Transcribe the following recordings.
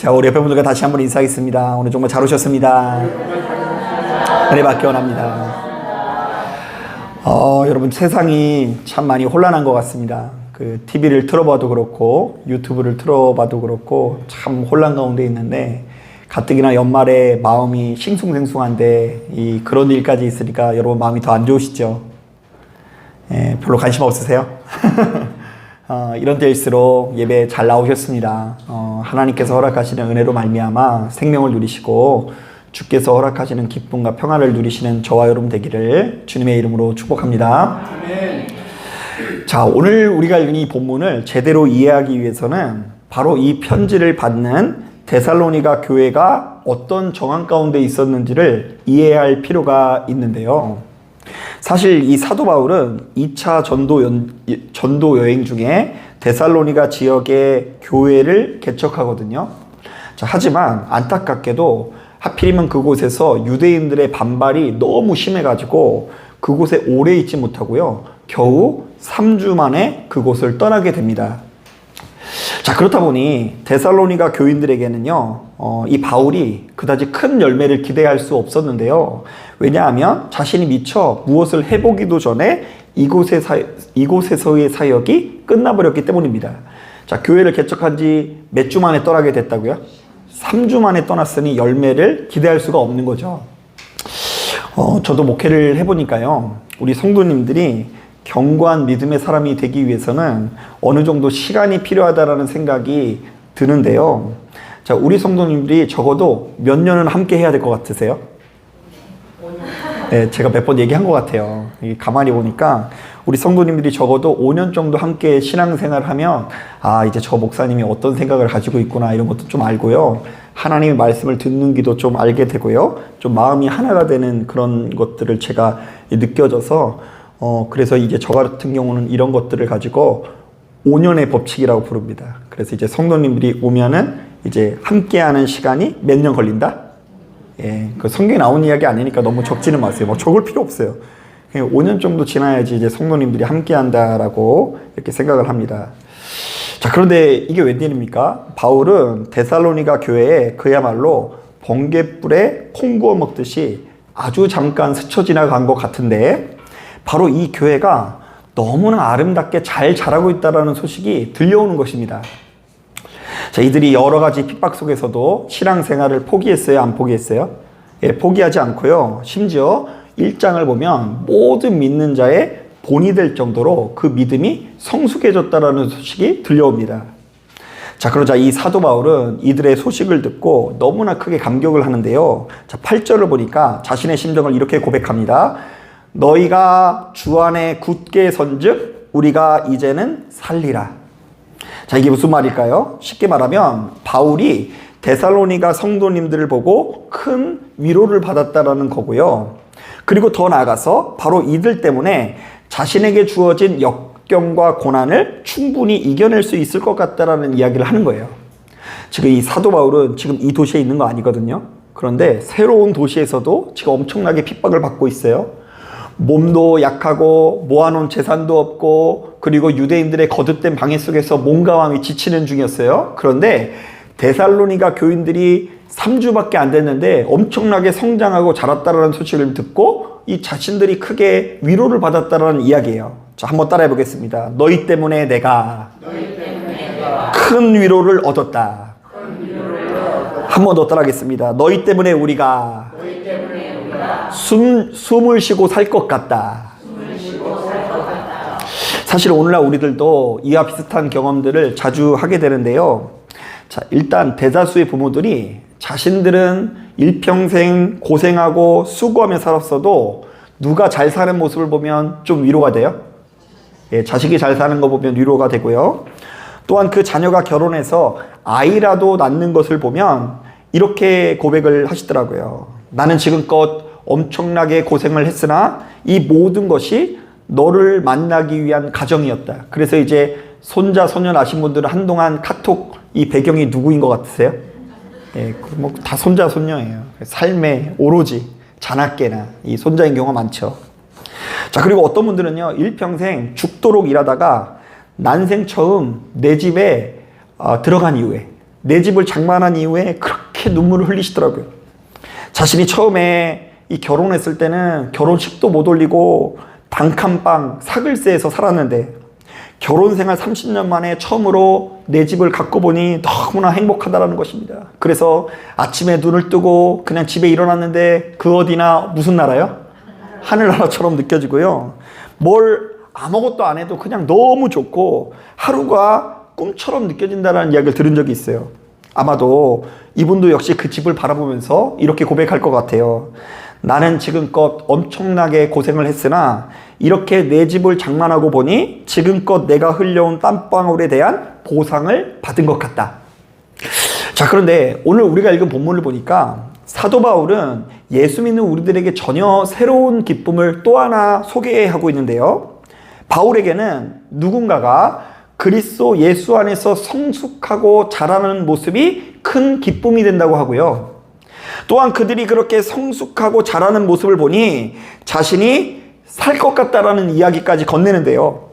자, 우리 옆에 분들과 다시 한번 인사하겠습니다. 오늘 정말 잘 오셨습니다. 은혜 받기 원합니다. 여러분, 세상이 참 많이 혼란한 것 같습니다. 그 TV를 틀어봐도 그렇고 유튜브를 틀어봐도 그렇고 참 혼란 가운데 있는데, 가뜩이나 연말에 마음이 싱숭생숭한데 그런 일까지 있으니까 여러분 마음이 더 안 좋으시죠? 별로 관심 없으세요? 이런 때일수록 예배 잘 나오셨습니다. 하나님께서 허락하시는 은혜로 말미암아 생명을 누리시고 주께서 허락하시는 기쁨과 평안을 누리시는 저와 여러분 되기를 주님의 이름으로 축복합니다. 아멘. 자, 오늘 우리가 읽은 이 본문을 제대로 이해하기 위해서는 바로 이 편지를 받는 데살로니가 교회가 어떤 정황 가운데 있었는지를 이해해야 할 필요가 있는데요. 사실 이 사도 바울은 2차 전도 여행 중에 데살로니가 지역의 교회를 개척하거든요. 자, 하지만 안타깝게도 하필이면 그곳에서 유대인들의 반발이 너무 심해가지고 그곳에 오래 있지 못하고요, 겨우 3주 만에 그곳을 떠나게 됩니다. 자, 그렇다 보니 데살로니가 교인들에게는요, 이 바울이 그다지 큰 열매를 기대할 수 없었는데요. 왜냐하면 자신이 미처 무엇을 해보기도 전에 이곳에서의 사역이 끝나버렸기 때문입니다. 자, 교회를 개척한 지 몇 주 만에 떠나게 됐다고요? 3주 만에 떠났으니 열매를 기대할 수가 없는 거죠. 저도 목회를 해보니까요, 우리 성도님들이 견고한 믿음의 사람이 되기 위해서는 어느 정도 시간이 필요하다라는 생각이 드는데요. 자, 우리 성도님들이 적어도 몇 년은 함께 해야 될 것 같으세요? 네, 제가 몇 번 얘기한 것 같아요. 가만히 보니까 우리 성도님들이 적어도 5년 정도 함께 신앙생활을 하면, 이제 저 목사님이 어떤 생각을 가지고 있구나, 이런 것도 좀 알고요, 하나님의 말씀을 듣는 기도 좀 알게 되고요, 좀 마음이 하나가 되는 그런 것들을 제가 느껴져서, 그래서 이제 저 같은 경우는 이런 것들을 가지고 5년의 법칙이라고 부릅니다. 그래서 이제 성도님들이 오면은 이제 함께하는 시간이 몇 년 걸린다? 그 성경에 나온 이야기 아니니까 너무 적지는 마세요. 뭐 적을 필요 없어요. 그냥 5년 정도 지나야지 이제 성도님들이 함께한다라고 이렇게 생각을 합니다. 자, 그런데 이게 웬일입니까? 바울은 데살로니가 교회에 그야말로 번갯불에 콩 구워 먹듯이 아주 잠깐 스쳐 지나간 것 같은데, 바로 이 교회가 너무나 아름답게 잘 자라고 있다는 소식이 들려오는 것입니다. 자, 이들이 여러 가지 핍박 속에서도 신앙생활을 포기했어요? 안 포기했어요? 포기하지 않고요, 심지어 1장을 보면 모든 믿는 자의 본이 될 정도로 그 믿음이 성숙해졌다는 소식이 들려옵니다. 자, 그러자 이 사도 바울은 이들의 소식을 듣고 너무나 크게 감격을 하는데요. 자, 8절을 보니까 자신의 심정을 이렇게 고백합니다. 너희가 주 안에 굳게 선즉 우리가 이제는 살리라. 자, 이게 무슨 말일까요? 쉽게 말하면 바울이 데살로니가 성도님들을 보고 큰 위로를 받았다라는 거고요. 그리고 더 나아가서 바로 이들 때문에 자신에게 주어진 역경과 고난을 충분히 이겨낼 수 있을 것 같다라는 이야기를 하는 거예요. 지금 이 사도 바울은 지금 이 도시에 있는 거 아니거든요. 그런데 새로운 도시에서도 지금 엄청나게 핍박을 받고 있어요. 몸도 약하고 모아놓은 재산도 없고, 그리고 유대인들의 거듭된 방해 속에서 몸과 마음이 지치는 중이었어요. 그런데 데살로니가 교인들이 3주밖에 안 됐는데 엄청나게 성장하고 자랐다는 소식을 듣고 이 자신들이 크게 위로를 받았다는 이야기예요. 자, 한번 따라해 보겠습니다. 너희 때문에 내가 큰 위로를 얻었다. 한 번 더 따라하겠습니다. 너희 때문에 우리가 숨을 쉬고 살 것 같다. 사실 오늘날 우리들도 이와 비슷한 경험들을 자주 하게 되는데요. 자, 일단 대다수의 부모들이 자신들은 일평생 고생하고 수고하며 살았어도 누가 잘 사는 모습을 보면 좀 위로가 돼요. 자식이 잘 사는 거 보면 위로가 되고요. 또한 그 자녀가 결혼해서 아이라도 낳는 것을 보면 이렇게 고백을 하시더라고요. 나는 지금껏 엄청나게 고생을 했으나 이 모든 것이 너를 만나기 위한 가정이었다. 그래서 이제 손자, 손녀 나신 분들은 한동안 카톡 이 배경이 누구인 것 같으세요? 뭐 다 손자, 손녀예요. 삶에 오로지 자나깨나 이 손자인 경우가 많죠. 자, 그리고 어떤 분들은요, 일평생 죽도록 일하다가 난생 처음 내 집에 들어간 이후에 내 집을 장만한 이후에 그렇게 눈물을 흘리시더라고요. 자신이 처음에 이 결혼했을 때는 결혼식도 못 올리고 단칸방 사글세에서 살았는데 결혼 생활 30년 만에 처음으로 내 집을 갖고 보니 너무나 행복하다라는 것입니다. 그래서 아침에 눈을 뜨고 그냥 집에 일어났는데 그 어디나 무슨 나라요? 하늘나라처럼 느껴지고요. 뭘 아무것도 안 해도 그냥 너무 좋고 하루가 꿈처럼 느껴진다는 이야기를 들은 적이 있어요. 아마도 이분도 역시 그 집을 바라보면서 이렇게 고백할 것 같아요. 나는 지금껏 엄청나게 고생을 했으나 이렇게 내 집을 장만하고 보니 지금껏 내가 흘려온 땀방울에 대한 보상을 받은 것 같다. 자, 그런데 오늘 우리가 읽은 본문을 보니까 사도 바울은 예수 믿는 우리들에게 전혀 새로운 기쁨을 또 하나 소개하고 있는데요. 바울에게는 누군가가 그리스도 예수 안에서 성숙하고 자라는 모습이 큰 기쁨이 된다고 하고요. 또한 그들이 그렇게 성숙하고 자라는 모습을 보니 자신이 살 것 같다라는 이야기까지 건네는데요.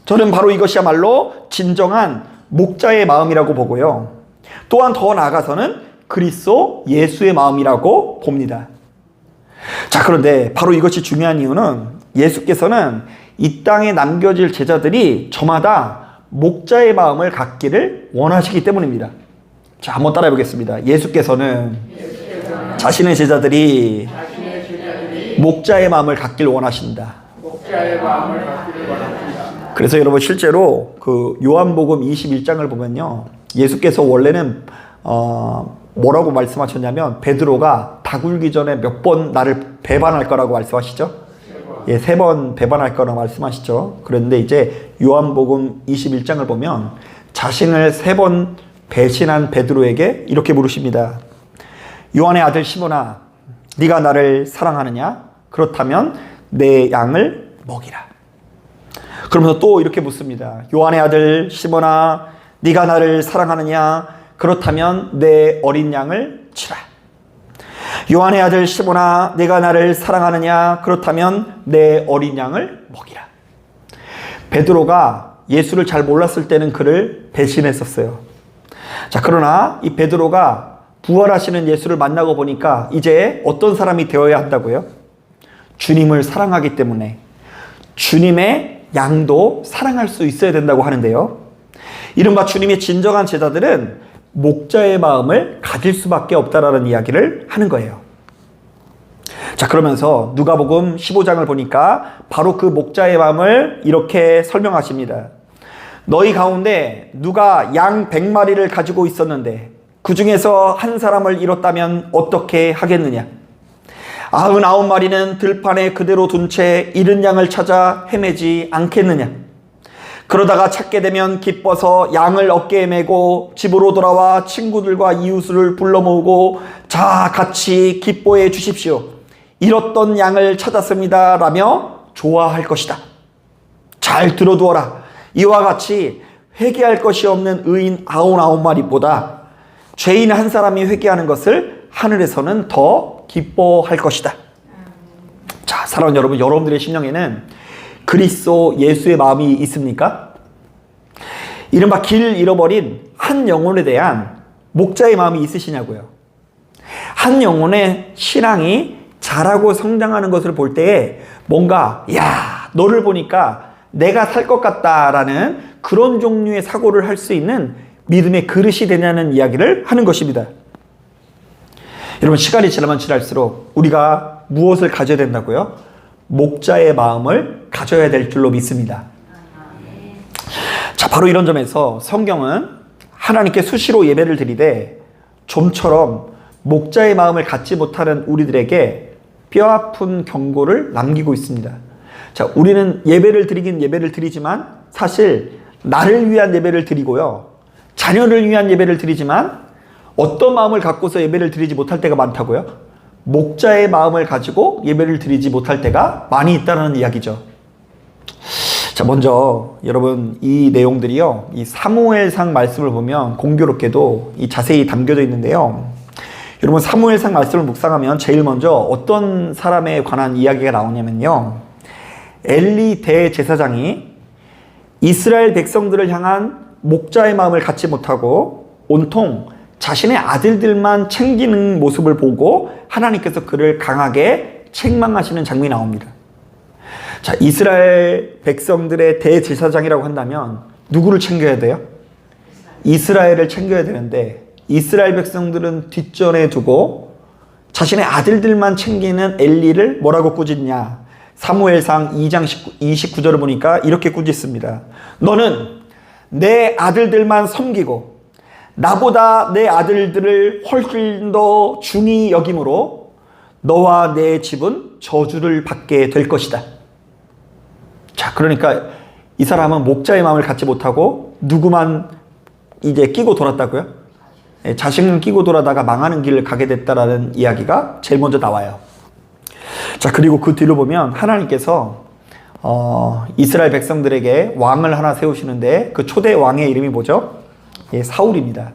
저는 바로 이것이야말로 진정한 목자의 마음이라고 보고요. 또한 더 나아가서는 그리스도 예수의 마음이라고 봅니다. 자, 그런데 바로 이것이 중요한 이유는 예수께서는 이 땅에 남겨질 제자들이 저마다 목자의 마음을 갖기를 원하시기 때문입니다. 자, 한번 따라해 보겠습니다. 예수께서는 자신의 제자들이 목자의 마음을 갖길 원하신다. 그래서 여러분 실제로 그 요한복음 21장을 보면요. 예수께서 원래는 뭐라고 말씀하셨냐면 베드로가 다 굴기 전에 몇 번 나를 배반할 거라고 말씀하시죠? 예, 3번 배반할 거라고 말씀하시죠. 그런데 이제 요한복음 21장을 보면 자신을 3번 배신한 베드로에게 이렇게 물으십니다. 요한의 아들 시몬아, 네가 나를 사랑하느냐? 그렇다면 내 양을 먹이라. 그러면서 또 이렇게 묻습니다. 요한의 아들 시몬아, 네가 나를 사랑하느냐? 그렇다면 내 어린 양을 치라. 요한의 아들 시몬아, 네가 나를 사랑하느냐? 그렇다면 내 어린 양을 먹이라. 베드로가 예수를 잘 몰랐을 때는 그를 배신했었어요. 자, 그러나 이 베드로가 부활하시는 예수를 만나고 보니까 이제 어떤 사람이 되어야 한다고요? 주님을 사랑하기 때문에 주님의 양도 사랑할 수 있어야 된다고 하는데요. 이른바 주님의 진정한 제자들은 목자의 마음을 가질 수밖에 없다라는 이야기를 하는 거예요. 자, 그러면서 누가복음 15장을 보니까 바로 그 목자의 마음을 이렇게 설명하십니다. 너희 가운데 누가 양 100마리를 가지고 있었는데 그 중에서 한 사람을 잃었다면 어떻게 하겠느냐? 99마리는 들판에 그대로 둔 채 잃은 양을 찾아 헤매지 않겠느냐? 그러다가 찾게 되면 기뻐서 양을 어깨에 메고 집으로 돌아와 친구들과 이웃을 불러 모으고 자, 같이 기뻐해 주십시오. 잃었던 양을 찾았습니다. 라며 좋아할 것이다. 잘 들어두어라. 이와 같이 회개할 것이 없는 의인 99마리보다 죄인 한 사람이 회개하는 것을 하늘에서는 더 기뻐할 것이다. 자, 사랑하는 여러분, 여러분들의 심령에는 그리스도 예수의 마음이 있습니까? 이른바 길 잃어버린 한 영혼에 대한 목자의 마음이 있으시냐고요. 한 영혼의 신앙이 자라고 성장하는 것을 볼 때에 뭔가 너를 보니까 내가 살 것 같다라는 그런 종류의 사고를 할 수 있는 믿음의 그릇이 되냐는 이야기를 하는 것입니다. 여러분, 시간이 지나면 지날수록 우리가 무엇을 가져야 된다고요? 목자의 마음을 가져야 될 줄로 믿습니다. 자, 바로 이런 점에서 성경은 하나님께 수시로 예배를 드리되 좀처럼 목자의 마음을 갖지 못하는 우리들에게 뼈아픈 경고를 남기고 있습니다. 자, 우리는 예배를 드리긴 예배를 드리지만 사실 나를 위한 예배를 드리고요. 자녀를 위한 예배를 드리지만 어떤 마음을 갖고서 예배를 드리지 못할 때가 많다고요? 목자의 마음을 가지고 예배를 드리지 못할 때가 많이 있다는 이야기죠. 자, 먼저 여러분 이 내용들이요, 이 사무엘상 말씀을 보면 공교롭게도 이 자세히 담겨져 있는데요. 여러분 사무엘상 말씀을 묵상하면 제일 먼저 어떤 사람에 관한 이야기가 나오냐면요, 엘리 대제사장이 이스라엘 백성들을 향한 목자의 마음을 갖지 못하고 온통 자신의 아들들만 챙기는 모습을 보고 하나님께서 그를 강하게 책망하시는 장면이 나옵니다. 자, 이스라엘 백성들의 대제사장이라고 한다면 누구를 챙겨야 돼요? 이스라엘을 챙겨야 되는데 이스라엘 백성들은 뒷전에 두고 자신의 아들들만 챙기는 엘리를 뭐라고 꾸짖냐? 사무엘상 2장 29절을 보니까 이렇게 꾸짖습니다. 너는 내 아들들만 섬기고 나보다 내 아들들을 훨씬 더 중히 여김으로 너와 내 집은 저주를 받게 될 것이다. 자, 그러니까 이 사람은 목자의 마음을 갖지 못하고 누구만 이제 끼고 돌았다고요? 자신은 끼고 돌아다가 망하는 길을 가게 됐다라는 이야기가 제일 먼저 나와요. 자, 그리고 그 뒤로 보면 하나님께서 이스라엘 백성들에게 왕을 하나 세우시는데 그 초대 왕의 이름이 뭐죠? 예, 사울입니다.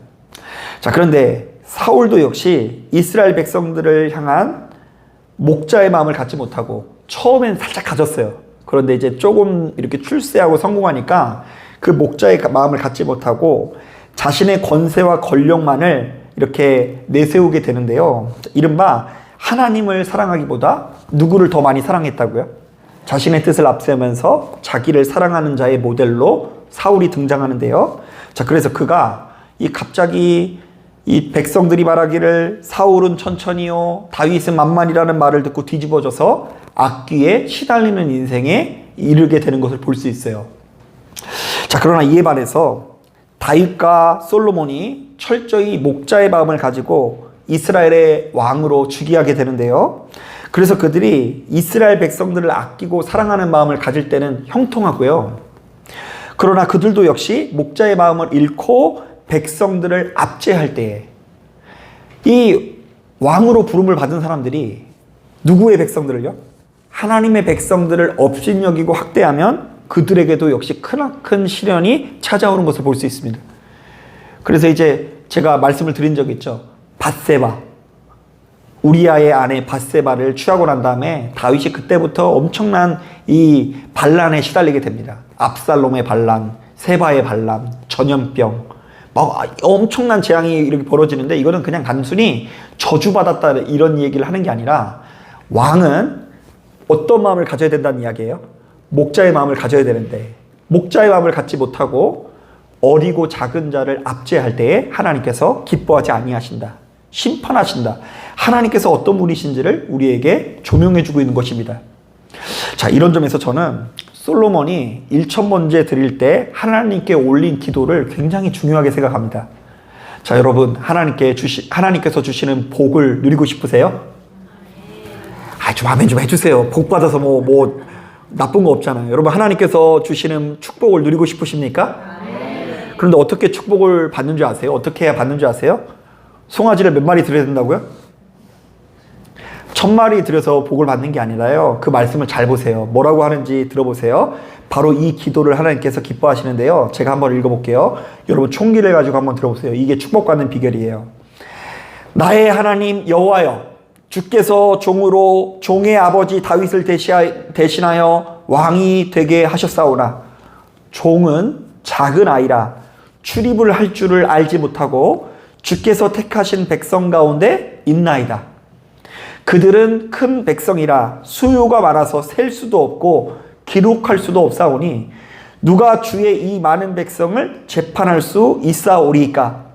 자, 그런데 사울도 역시 이스라엘 백성들을 향한 목자의 마음을 갖지 못하고 처음엔 살짝 가졌어요. 그런데 이제 조금 이렇게 출세하고 성공하니까 그 목자의 마음을 갖지 못하고 자신의 권세와 권력만을 이렇게 내세우게 되는데요. 이른바 하나님을 사랑하기보다 누구를 더 많이 사랑했다고요? 자신의 뜻을 앞세우면서 자기를 사랑하는 자의 모델로 사울이 등장하는데요. 자, 그래서 그가 갑자기 이 백성들이 말하기를 사울은 천천히요 다윗은 만만이라는 말을 듣고 뒤집어져서 악귀에 시달리는 인생에 이르게 되는 것을 볼 수 있어요. 자, 그러나 이에 반해서 다윗과 솔로몬이 철저히 목자의 마음을 가지고 이스라엘의 왕으로 즉위하게 되는데요. 그래서 그들이 이스라엘 백성들을 아끼고 사랑하는 마음을 가질 때는 형통하고요. 그러나 그들도 역시 목자의 마음을 잃고 백성들을 압제할 때에 이 왕으로 부름을 받은 사람들이 누구의 백성들을요? 하나님의 백성들을 업신여기고 학대하면 그들에게도 역시 크나큰 시련이 찾아오는 것을 볼 수 있습니다. 그래서 이제 제가 말씀을 드린 적이 있죠. 밧세바, 우리아의 아내 밧세바를 취하고 난 다음에 다윗이 그때부터 엄청난 이 반란에 시달리게 됩니다. 압살롬의 반란, 세바의 반란, 전염병, 막 엄청난 재앙이 이렇게 벌어지는데 이거는 그냥 단순히 저주받았다 이런 얘기를 하는 게 아니라 왕은 어떤 마음을 가져야 된다는 이야기예요? 목자의 마음을 가져야 되는데 목자의 마음을 갖지 못하고 어리고 작은 자를 압제할 때에 하나님께서 기뻐하지 아니하신다. 심판하신다. 하나님께서 어떤 분이신지를 우리에게 조명해주고 있는 것입니다. 자, 이런 점에서 저는 솔로몬이 1,000번째 드릴 때 하나님께 올린 기도를 굉장히 중요하게 생각합니다. 자, 여러분, 하나님께서 주시는 복을 누리고 싶으세요? 좀 아멘 좀 해주세요. 복 받아서 뭐 나쁜 거 없잖아요. 여러분, 하나님께서 주시는 축복을 누리고 싶으십니까? 그런데 어떻게 축복을 받는 줄 아세요? 어떻게 해야 받는 줄 아세요? 송아지를 몇 마리 드려야 된다고요? 1000마리 들여서 복을 받는 게 아니라요. 그 말씀을 잘 보세요. 뭐라고 하는지 들어보세요. 바로 이 기도를 하나님께서 기뻐하시는데요. 제가 한번 읽어볼게요. 여러분 총기를 가지고 한번 들어보세요. 이게 축복받는 비결이에요. 나의 하나님 여호와여, 주께서 종으로 종의 아버지 다윗을 대신하여 왕이 되게 하셨사오나 종은 작은 아이라 출입을 할 줄을 알지 못하고 주께서 택하신 백성 가운데 있나이다. 그들은 큰 백성이라 수요가 많아서 셀 수도 없고 기록할 수도 없사오니 누가 주의 이 많은 백성을 재판할 수 있사오리이까?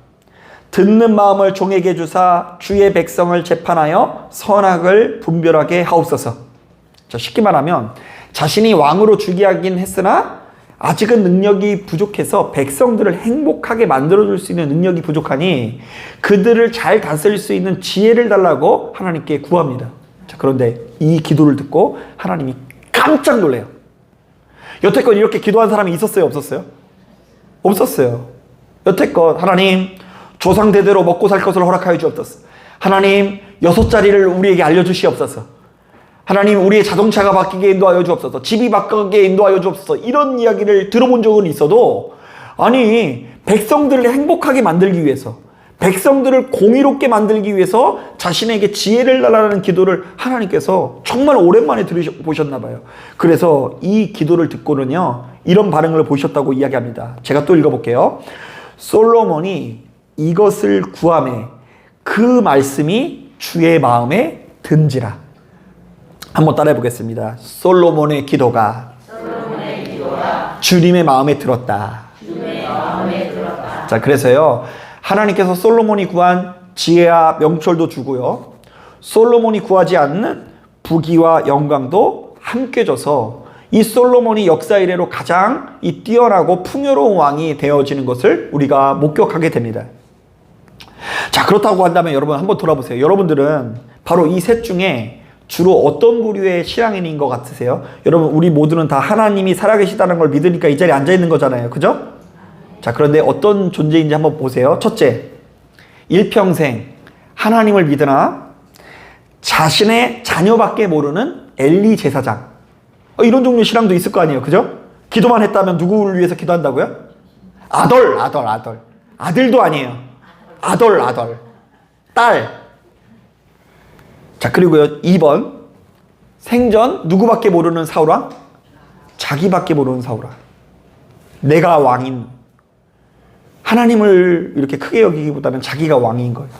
듣는 마음을 종에게 주사 주의 백성을 재판하여 선악을 분별하게 하옵소서. 자, 쉽게 말하면 자신이 왕으로 즉위하긴 했으나 아직은 능력이 부족해서 백성들을 행복하게 만들어줄 수 있는 능력이 부족하니 그들을 잘 다스릴 수 있는 지혜를 달라고 하나님께 구합니다. 자, 그런데 이 기도를 듣고 하나님이 깜짝 놀래요. 여태껏 이렇게 기도한 사람이 있었어요? 없었어요? 없었어요. 여태껏 하나님 조상 대대로 먹고 살 것을 허락하여 주옵소서. 하나님 6자리를 우리에게 알려주시옵소서. 하나님 우리의 자동차가 바뀌게 인도하여 주옵소서. 집이 바뀌게 인도하여 주옵소서. 이런 이야기를 들어본 적은 있어도 아니 백성들을 행복하게 만들기 위해서 백성들을 공의롭게 만들기 위해서 자신에게 지혜를 달라는 기도를 하나님께서 정말 오랜만에 들으보셨나 봐요. 그래서 이 기도를 듣고는요 이런 반응을 보셨다고 이야기합니다. 제가 또 읽어볼게요. 솔로몬이 이것을 구하매 그 말씀이 주의 마음에 든지라. 한번 따라해 보겠습니다. 솔로몬의 기도가 주님의 마음에 들었다. 자, 그래서요, 하나님께서 솔로몬이 구한 지혜와 명철도 주고요, 솔로몬이 구하지 않는 부귀와 영광도 함께 줘서 이 솔로몬이 역사 이래로 가장 이 뛰어나고 풍요로운 왕이 되어지는 것을 우리가 목격하게 됩니다. 자, 그렇다고 한다면 여러분 한번 돌아보세요. 여러분들은 바로 이 셋 중에 주로 어떤 부류의 신앙인인 것 같으세요? 여러분, 우리 모두는 다 하나님이 살아계시다는 걸 믿으니까 이 자리에 앉아 있는 거잖아요. 그죠? 자, 그런데 어떤 존재인지 한번 보세요. 첫째, 일평생 하나님을 믿으나 자신의 자녀밖에 모르는 엘리 제사장. 이런 종류의 신앙도 있을 거 아니에요. 그죠? 기도만 했다면 누구를 위해서 기도한다고요? 아들. 아들도 아니에요. 아들. 딸. 자, 그리고요, 2번. 생전 누구밖에 모르는 사울왕? 자기밖에 모르는 사울왕. 내가 왕인. 하나님을 이렇게 크게 여기기보다는 자기가 왕인 거예요.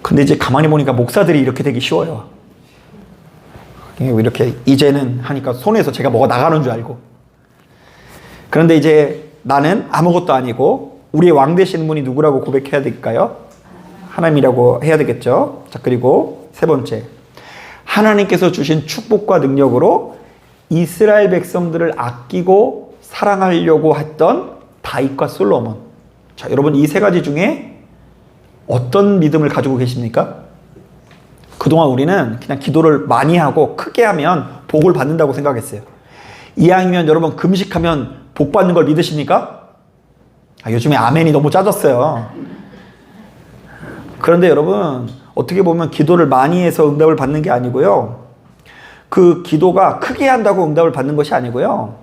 근데 이제 가만히 보니까 목사들이 이렇게 되기 쉬워요. 이렇게 이제는 하니까 손에서 제가 뭐가 나가는 줄 알고. 그런데 이제 나는 아무것도 아니고 우리의 왕 되시는 분이 누구라고 고백해야 될까요? 하나님이라고 해야 되겠죠. 자, 그리고 세 번째, 하나님께서 주신 축복과 능력으로 이스라엘 백성들을 아끼고 사랑하려고 했던 다윗과 솔로몬. 자, 여러분, 이 세 가지 중에 어떤 믿음을 가지고 계십니까? 그동안 우리는 그냥 기도를 많이 하고 크게 하면 복을 받는다고 생각했어요. 이왕이면 여러분 금식하면 복 받는 걸 믿으십니까? 요즘에 아멘이 너무 짜졌어요. 그런데 여러분, 어떻게 보면 기도를 많이 해서 응답을 받는 게 아니고요, 그 기도가 크게 한다고 응답을 받는 것이 아니고요,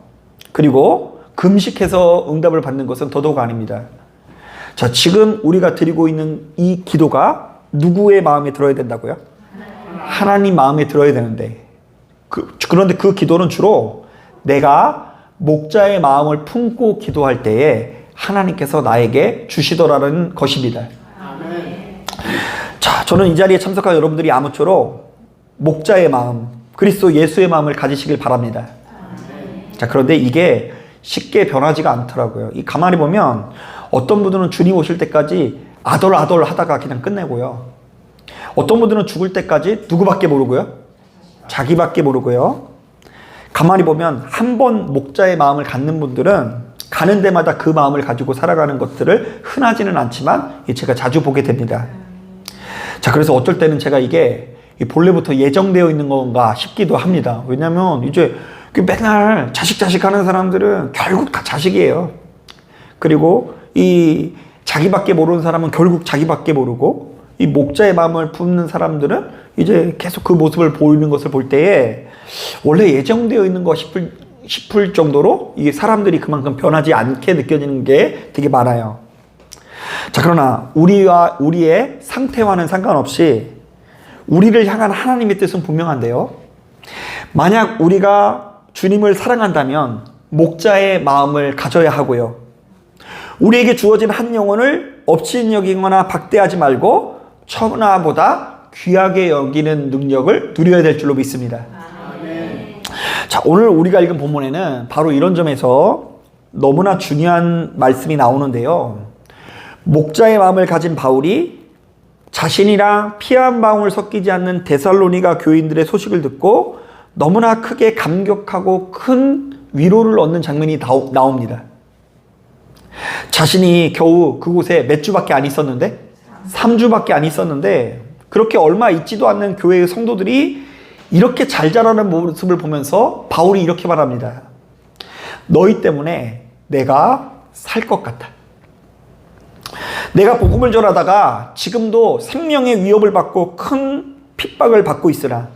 그리고 금식해서 응답을 받는 것은 더더욱 아닙니다. 자, 지금 우리가 드리고 있는 이 기도가 누구의 마음에 들어야 된다고요? 하나님 마음에 들어야 되는데, 그런데 그 기도는 주로 내가 목자의 마음을 품고 기도할 때에 하나님께서 나에게 주시더라는 것입니다. 자, 저는 이 자리에 참석한 여러분들이 아무쪼록 목자의 마음, 그리스도 예수의 마음을 가지시길 바랍니다. 자, 그런데 이게 쉽게 변하지가 않더라고요. 이 가만히 보면 어떤 분들은 주님 오실 때까지 아돌 하다가 그냥 끝내고요, 어떤 분들은 죽을 때까지 누구밖에 모르고요, 자기밖에 모르고요. 가만히 보면 한 번 목자의 마음을 갖는 분들은 가는 데마다 그 마음을 가지고 살아가는 것들을 흔하지는 않지만 제가 자주 보게 됩니다. 자, 그래서 어떨 때는 제가 이게 본래부터 예정되어 있는 건가 싶기도 합니다. 왜냐면 이제 맨날 자식 하는 사람들은 결국 다 자식이에요. 그리고 이 자기밖에 모르는 사람은 결국 자기밖에 모르고, 이 목자의 마음을 품는 사람들은 이제 계속 그 모습을 보이는 것을 볼 때에 원래 예정되어 있는 거 싶을 정도로 이 사람들이 그만큼 변하지 않게 느껴지는 게 되게 많아요. 자, 그러나 우리의 상태와는 상관없이 우리를 향한 하나님의 뜻은 분명한데요, 만약 우리가 주님을 사랑한다면 목자의 마음을 가져야 하고요, 우리에게 주어진 한 영혼을 업신 여기거나 박대하지 말고 천하보다 귀하게 여기는 능력을 누려야 될 줄로 믿습니다. 자, 오늘 우리가 읽은 본문에는 바로 이런 점에서 너무나 중요한 말씀이 나오는데요, 목자의 마음을 가진 바울이 자신이랑 피 한 방울 섞이지 않는 데살로니가 교인들의 소식을 듣고 너무나 크게 감격하고 큰 위로를 얻는 장면이 나옵니다. 자신이 겨우 그곳에 몇 주밖에 안 있었는데, 3주밖에 안 있었는데, 그렇게 얼마 있지도 않는 교회의 성도들이 이렇게 잘 자라는 모습을 보면서 바울이 이렇게 말합니다. 너희 때문에 내가 살 것 같아. 내가 복음을 전하다가 지금도 생명의 위협을 받고 큰 핍박을 받고 있으나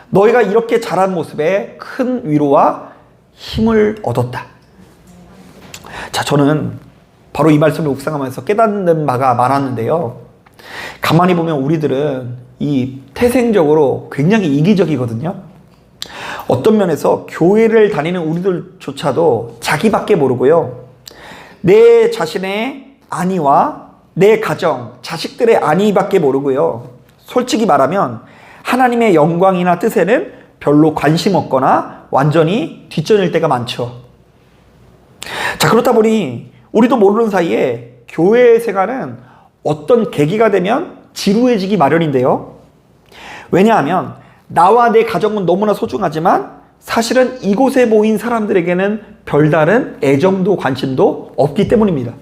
너희가 이렇게 자란 모습에 큰 위로와 힘을 얻었다. 자, 저는 바로 이 말씀을 묵상하면서 깨닫는 바가 많았는데요, 가만히 보면 우리들은 이 태생적으로 굉장히 이기적이거든요. 어떤 면에서 교회를 다니는 우리들조차도 자기밖에 모르고요, 내 자신의 안위와 내 가정, 자식들의 안위밖에 모르고요. 솔직히 말하면 하나님의 영광이나 뜻에는 별로 관심 없거나 완전히 뒷전일 때가 많죠. 자, 그렇다 보니 우리도 모르는 사이에 교회 생활은 어떤 계기가 되면 지루해지기 마련인데요. 왜냐하면 나와 내 가정은 너무나 소중하지만 사실은 이곳에 모인 사람들에게는 별다른 애정도 관심도 없기 때문입니다.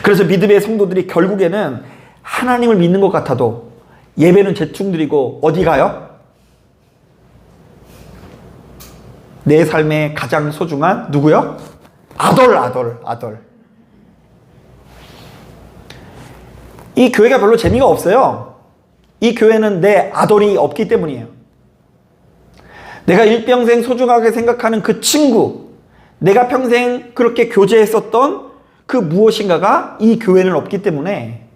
그래서 믿음의 성도들이 결국에는 하나님을 믿는 것 같아도 예배는 대충 드리고 어디 가요? 내 삶의 가장 소중한 누구요? 아들. 이 교회가 별로 재미가 없어요. 이 교회는 내 아들이 없기 때문이에요. 내가 일평생 소중하게 생각하는 그 친구, 내가 평생 그렇게 교제했었던 그 무엇인가가 이 교회는 없기 때문에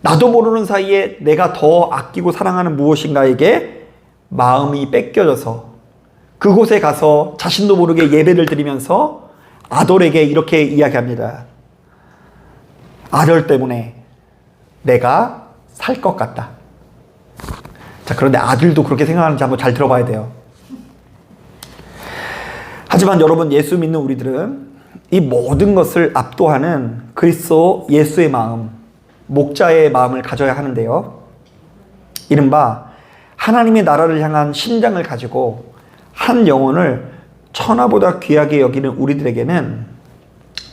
나도 모르는 사이에 내가 더 아끼고 사랑하는 무엇인가에게 마음이 뺏겨져서 그곳에 가서 자신도 모르게 예배를 드리면서 아들에게 이렇게 이야기합니다. 아들 때문에 내가 살 것 같다. 자, 그런데 아들도 그렇게 생각하는지 한번 잘 들어봐야 돼요. 하지만 여러분, 예수 믿는 우리들은 이 모든 것을 압도하는 그리스도 예수의 마음, 목자의 마음을 가져야 하는데요. 이른바 하나님의 나라를 향한 심장을 가지고 한 영혼을 천하보다 귀하게 여기는 우리들에게는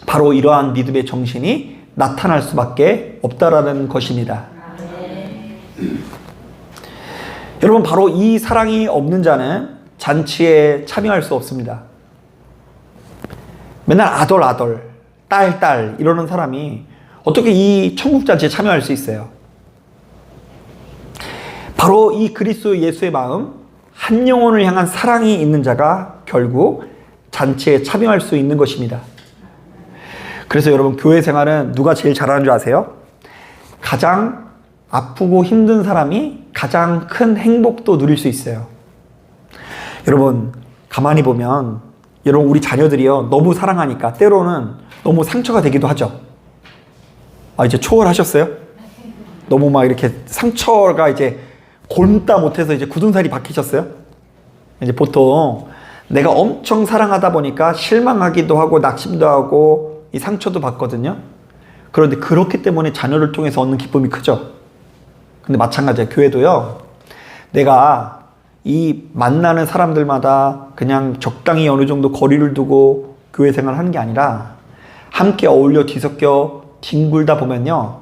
바로 이러한 믿음의 정신이 나타날 수밖에 없다라는 것입니다. 여러분, 바로 이 사랑이 없는 자는 잔치에 참여할 수 없습니다. 맨날 아들, 딸 이러는 사람이 어떻게 이 천국 잔치에 참여할 수 있어요? 바로 이 그리스도 예수의 마음, 한 영혼을 향한 사랑이 있는 자가 결국 잔치에 참여할 수 있는 것입니다. 그래서 여러분, 교회 생활은 누가 제일 잘하는 줄 아세요? 가장 아프고 힘든 사람이 가장 큰 행복도 누릴 수 있어요. 여러분, 가만히 보면 여러분, 우리 자녀들이요, 너무 사랑하니까 때로는 너무 상처가 되기도 하죠. 이제 초월하셨어요? 너무 막 이렇게 상처가 이제 곪다 못해서 이제 굳은 살이 박히셨어요? 이제 보통 내가 엄청 사랑하다 보니까 실망하기도 하고 낙심도 하고 이 상처도 받거든요. 그런데 그렇기 때문에 자녀를 통해서 얻는 기쁨이 크죠. 근데 마찬가지예요. 교회도요, 내가 이 만나는 사람들마다 그냥 적당히 어느 정도 거리를 두고 교회 생활을 하는 게 아니라 함께 어울려 뒤섞여 뒹굴다 보면요,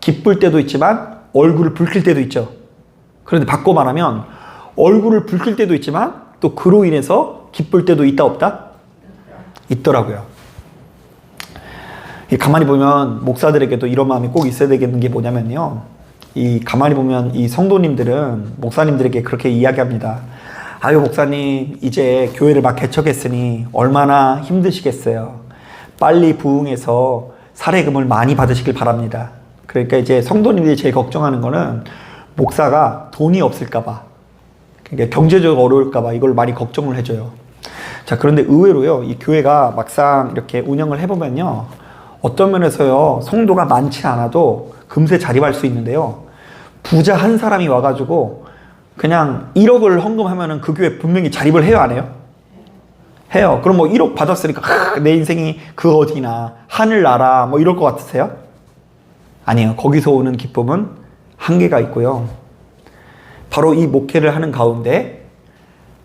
기쁠 때도 있지만 얼굴을 붉힐 때도 있죠. 그런데 바꿔 말하면 얼굴을 붉힐 때도 있지만 또 그로 인해서 기쁠 때도 있다 없다? 있더라고요. 가만히 보면 목사들에게도 이런 마음이 꼭 있어야 되겠는 게 뭐냐면요, 가만히 보면 이 성도님들은 목사님들에게 그렇게 이야기합니다. 아유, 목사님, 이제 교회를 막 개척했으니 얼마나 힘드시겠어요. 빨리 부흥해서 사례금을 많이 받으시길 바랍니다. 그러니까 이제 성도님들이 제일 걱정하는 거는 목사가 돈이 없을까봐, 그러니까 경제적으로 어려울까봐 이걸 많이 걱정을 해줘요. 자, 그런데 의외로요, 이 교회가 막상 이렇게 운영을 해보면요, 어떤 면에서요, 성도가 많지 않아도 금세 자립할 수 있는데요, 부자 한 사람이 와가지고 그냥 1억을 헌금하면은 그 교회 분명히 자립을 해요, 안 해요? 해요. 그럼 뭐 1억 받았으니까 내 인생이 그 어디나 하늘나라 뭐 이럴 것 같으세요? 아니에요. 거기서 오는 기쁨은 한계가 있고요. 바로 이 목회를 하는 가운데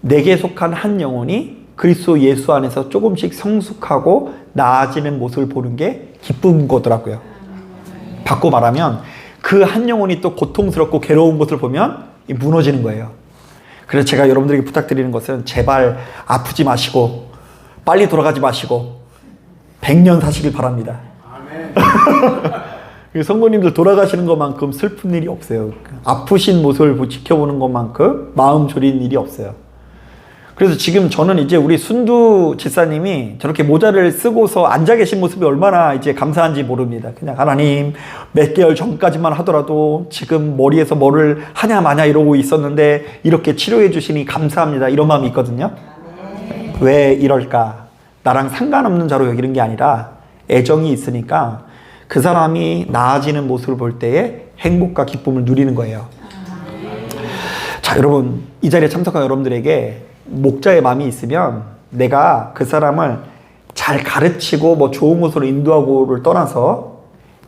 내게 속한 한 영혼이 그리스도 예수 안에서 조금씩 성숙하고 나아지는 모습을 보는 게 기쁜 거더라고요. 바꿔 말하면 그 한 영혼이 또 고통스럽고 괴로운 것을 보면 무너지는 거예요. 그래서 제가 여러분들에게 부탁드리는 것은 제발 아프지 마시고 빨리 돌아가지 마시고 100년 사시길 바랍니다. 아멘. 성도님들 돌아가시는 것만큼 슬픈 일이 없어요. 아프신 모습을 지켜보는 것만큼 마음 졸이는 일이 없어요. 그래서 지금 저는 이제 우리 순두 집사님이 저렇게 모자를 쓰고서 앉아 계신 모습이 얼마나 이제 감사한지 모릅니다. 그냥 하나님, 몇 개월 전까지만 하더라도 지금 머리에서 뭐를 하냐 마냐 이러고 있었는데 이렇게 치료해 주시니 감사합니다. 이런 마음이 있거든요. 왜 이럴까? 나랑 상관없는 자로 여기는 게 아니라 애정이 있으니까 그 사람이 나아지는 모습을 볼 때에 행복과 기쁨을 누리는 거예요. 자, 여러분, 이 자리에 참석한 여러분들에게 목자의 마음이 있으면 내가 그 사람을 잘 가르치고 뭐 좋은 곳으로 인도하고를 떠나서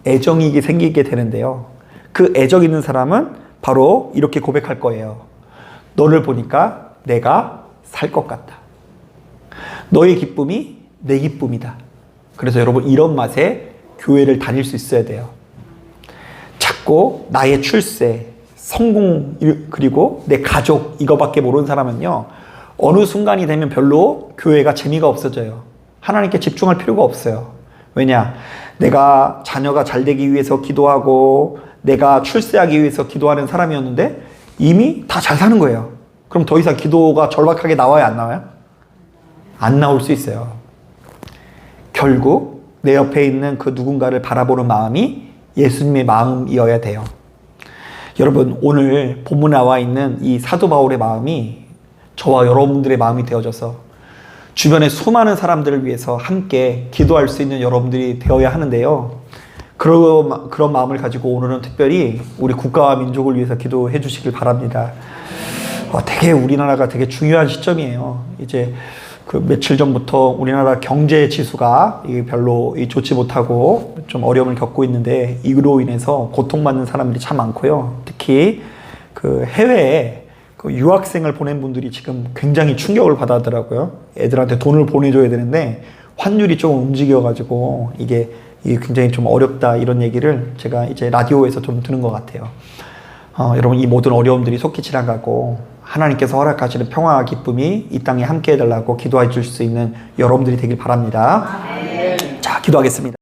애정이 생기게 되는데요. 그 애정 있는 사람은 바로 이렇게 고백할 거예요. 너를 보니까 내가 살 것 같다. 너의 기쁨이 내 기쁨이다. 그래서 여러분, 이런 맛에 교회를 다닐 수 있어야 돼요. 자꾸 나의 출세, 성공, 그리고 내 가족 이거밖에 모르는 사람은요, 어느 순간이 되면 별로 교회가 재미가 없어져요. 하나님께 집중할 필요가 없어요. 왜냐? 내가 자녀가 잘 되기 위해서 기도하고 내가 출세하기 위해서 기도하는 사람이었는데 이미 다 잘 사는 거예요. 그럼 더 이상 기도가 절박하게 나와요, 안 나와요? 안 나올 수 있어요. 결국 내 옆에 있는 그 누군가를 바라보는 마음이 예수님의 마음이어야 돼요. 여러분, 오늘 본문에 나와 있는 이 사도 바울의 마음이 저와 여러분들의 마음이 되어져서 주변의 수많은 사람들을 위해서 함께 기도할 수 있는 여러분들이 되어야 하는데요. 그런 마음을 가지고 오늘은 특별히 우리 국가와 민족을 위해서 기도해 주시길 바랍니다. 되게 우리나라가 되게 중요한 시점이에요. 이제 그 며칠 전부터 우리나라 경제 지수가 별로 좋지 못하고 좀 어려움을 겪고 있는데, 이로 인해서 고통받는 사람들이 참 많고요. 특히 그 해외에 그 유학생을 보낸 분들이 지금 굉장히 충격을 받아더라고요. 애들한테 돈을 보내줘야 되는데 환율이 좀 움직여가지고 이게 굉장히 좀 어렵다, 이런 얘기를 제가 이제 라디오에서 좀 듣는 것 같아요. 여러분, 이 모든 어려움들이 속히 지나가고 하나님께서 허락하시는 평화와 기쁨이 이 땅에 함께 해달라고 기도해 줄 수 있는 여러분들이 되길 바랍니다. 자, 기도하겠습니다.